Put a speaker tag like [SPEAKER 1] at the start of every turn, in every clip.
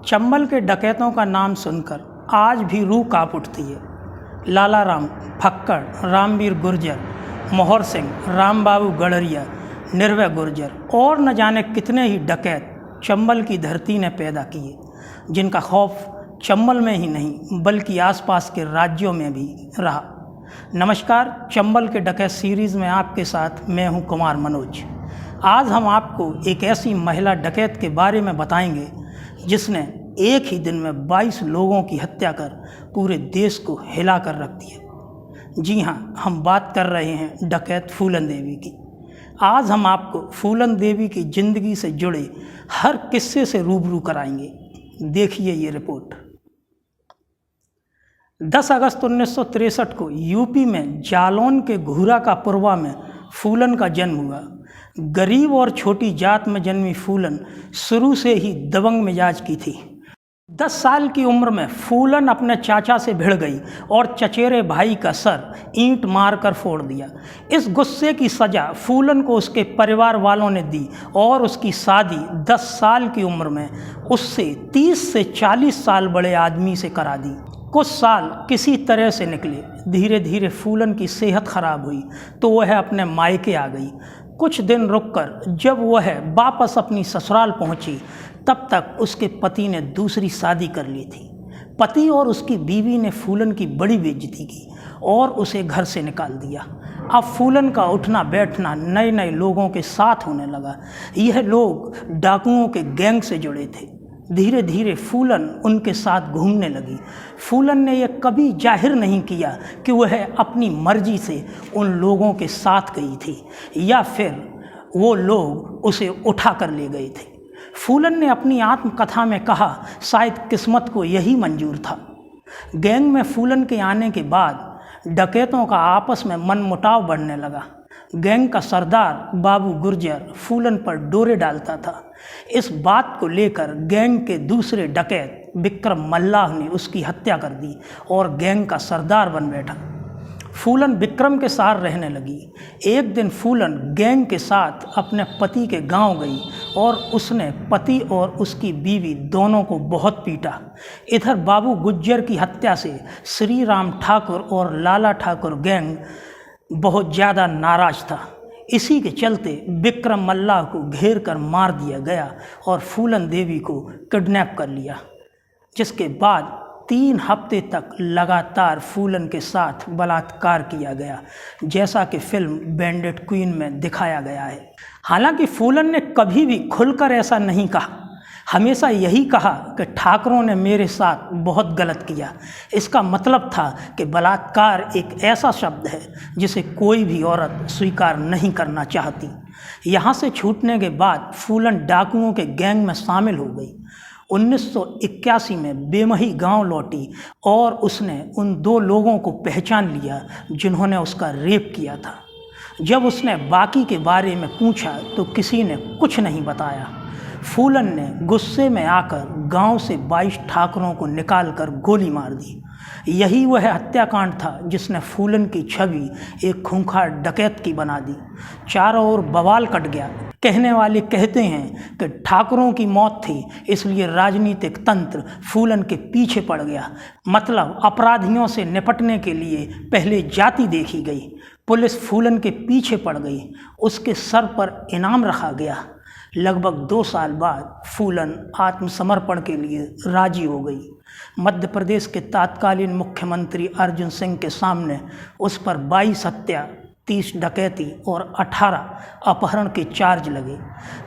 [SPEAKER 1] चंबल के डकैतों का नाम सुनकर आज भी रूह कांप उठती है। लाला राम, फक्कड़, रामवीर गुर्जर, मोहर सिंह, राम बाबू गड़रिया, निर्भय गुर्जर और न जाने कितने ही डकैत चंबल की धरती ने पैदा किए, जिनका खौफ चंबल में ही नहीं बल्कि आसपास के राज्यों में भी रहा। नमस्कार, चंबल के डकैत सीरीज़ में आपके साथ मैं हूं कुमार मनोज। आज हम आपको एक ऐसी महिला डकैत के बारे में बताएंगे जिसने एक ही दिन में 22 लोगों की हत्या कर पूरे देश को हिला कर रख दिया। जी हाँ, हम बात कर रहे हैं डकैत फूलन देवी की। आज हम आपको फूलन देवी की ज़िंदगी से जुड़े हर किस्से से रूबरू कराएंगे। देखिए ये रिपोर्ट। 10 अगस्त 1963 को यूपी में जालौन के घूरा का पुरवा में फूलन का जन्म हुआ। गरीब और छोटी जात में जन्मी फूलन शुरू से ही दबंग मिजाज की थी। 10 साल की उम्र में फूलन अपने चाचा से भिड़ गई और चचेरे भाई का सर ईंट मारकर फोड़ दिया। इस गुस्से की सज़ा फूलन को उसके परिवार वालों ने दी और उसकी शादी 10 साल की उम्र में उससे 30 से 40 साल बड़े आदमी से करा दी। कुछ साल किसी तरह से निकले। धीरे धीरे फूलन की सेहत खराब हुई तो वह अपने मायके आ गई। कुछ दिन रुककर जब वह वापस अपनी ससुराल पहुंची तब तक उसके पति ने दूसरी शादी कर ली थी। पति और उसकी बीवी ने फूलन की बड़ी बेइज्जती की और उसे घर से निकाल दिया। अब फूलन का उठना बैठना नए नए लोगों के साथ होने लगा। यह लोग डाकुओं के गैंग से जुड़े थे। धीरे धीरे फूलन उनके साथ घूमने लगी। फूलन ने यह कभी जाहिर नहीं किया कि वह अपनी मर्जी से उन लोगों के साथ गई थी या फिर वो लोग उसे उठा कर ले गए थे। फूलन ने अपनी आत्मकथा में कहा, शायद किस्मत को यही मंजूर था। गैंग में फूलन के आने के बाद डकैतों का आपस में मनमुटाव बढ़ने लगा। गैंग का सरदार बाबू गुर्जर फूलन पर डोरे डालता था। इस बात को लेकर गैंग के दूसरे डकैत विक्रम मल्लाह ने उसकी हत्या कर दी और गैंग का सरदार बन बैठा। फूलन विक्रम के साथ रहने लगी। एक दिन फूलन गैंग के साथ अपने पति के गांव गई और उसने पति और उसकी बीवी दोनों को बहुत पीटा। इधर बाबू गुर्जर की हत्या से श्री राम ठाकुर और लाला ठाकुर गैंग बहुत ज़्यादा नाराज था। इसी के चलते विक्रम मल्लाह को घेर कर मार दिया गया और फूलन देवी को किडनैप कर लिया, जिसके बाद 3 हफ्ते तक लगातार फूलन के साथ बलात्कार किया गया, जैसा कि फिल्म बैंडिट क्वीन में दिखाया गया है। हालांकि फूलन ने कभी भी खुलकर ऐसा नहीं कहा। हमेशा यही कहा कि ठाकरों ने मेरे साथ बहुत गलत किया। इसका मतलब था कि बलात्कार एक ऐसा शब्द है जिसे कोई भी औरत स्वीकार नहीं करना चाहती। यहाँ से छूटने के बाद फूलन डाकुओं के गैंग में शामिल हो गई। 1981 में बेमही गांव लौटी और उसने उन 2 लोगों को पहचान लिया जिन्होंने उसका रेप किया था। जब उसने बाकी के बारे में पूछा तो किसी ने कुछ नहीं बताया। फूलन ने गुस्से में आकर गांव से 22 ठाकरों को निकालकर गोली मार दी। यही वह हत्याकांड था जिसने फूलन की छवि एक खूंखार डकैत की बना दी। चारों ओर बवाल कट गया। कहने वाले कहते हैं कि ठाकरों की मौत थी इसलिए राजनीतिक तंत्र फूलन के पीछे पड़ गया। मतलब अपराधियों से निपटने के लिए पहले जाति देखी गई। पुलिस फूलन के पीछे पड़ गई। उसके सर पर इनाम रखा गया। लगभग 2 साल बाद फूलन आत्मसमर्पण के लिए राजी हो गई। मध्य प्रदेश के तत्कालीन मुख्यमंत्री अर्जुन सिंह के सामने उस पर 22 हत्या, 30 डकैती और 18 अपहरण के चार्ज लगे।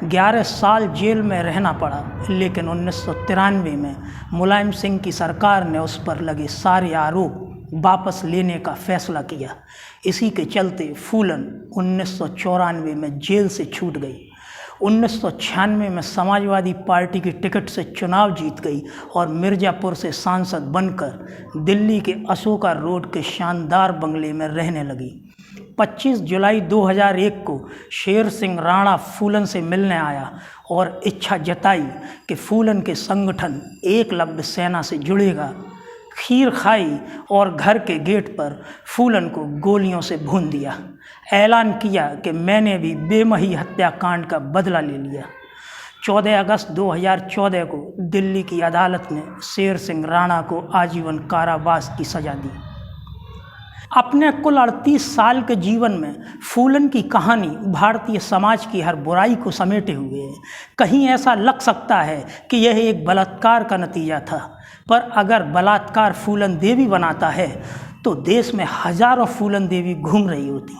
[SPEAKER 1] 11 साल जेल में रहना पड़ा, लेकिन 1993 में मुलायम सिंह की सरकार ने उस पर लगे सारे आरोप वापस लेने का फैसला किया। इसी के चलते फूलन 1994 में जेल से छूट गई। 1996 में समाजवादी पार्टी की टिकट से चुनाव जीत गई और मिर्ज़ापुर से सांसद बनकर दिल्ली के अशोका रोड के शानदार बंगले में रहने लगी। 25 जुलाई 2001 को शेर सिंह राणा फूलन से मिलने आया और इच्छा जताई कि फूलन के संगठन एकलव्य सेना से जुड़ेगा। खीर खाई और घर के गेट पर फूलन को गोलियों से भून दिया। ऐलान किया कि मैंने भी बेमही हत्याकांड का बदला ले लिया। 14 अगस्त 2014 को दिल्ली की अदालत ने शेर सिंह राणा को आजीवन कारावास की सजा दी। अपने कुल 38 साल के जीवन में फूलन की कहानी भारतीय समाज की हर बुराई को समेटे हुए है। कहीं ऐसा लग सकता है कि यह एक बलात्कार का नतीजा था, पर अगर बलात्कार फूलन देवी बनाता है तो देश में हजारों फूलन देवी घूम रही होती।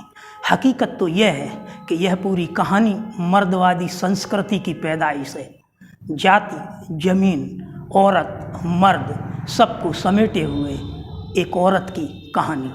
[SPEAKER 1] हकीकत तो यह है कि यह पूरी कहानी मर्दवादी संस्कृति की पैदाइश है। जाति, जमीन, औरत, मर्द सबको समेटे हुए एक औरत की कहानी।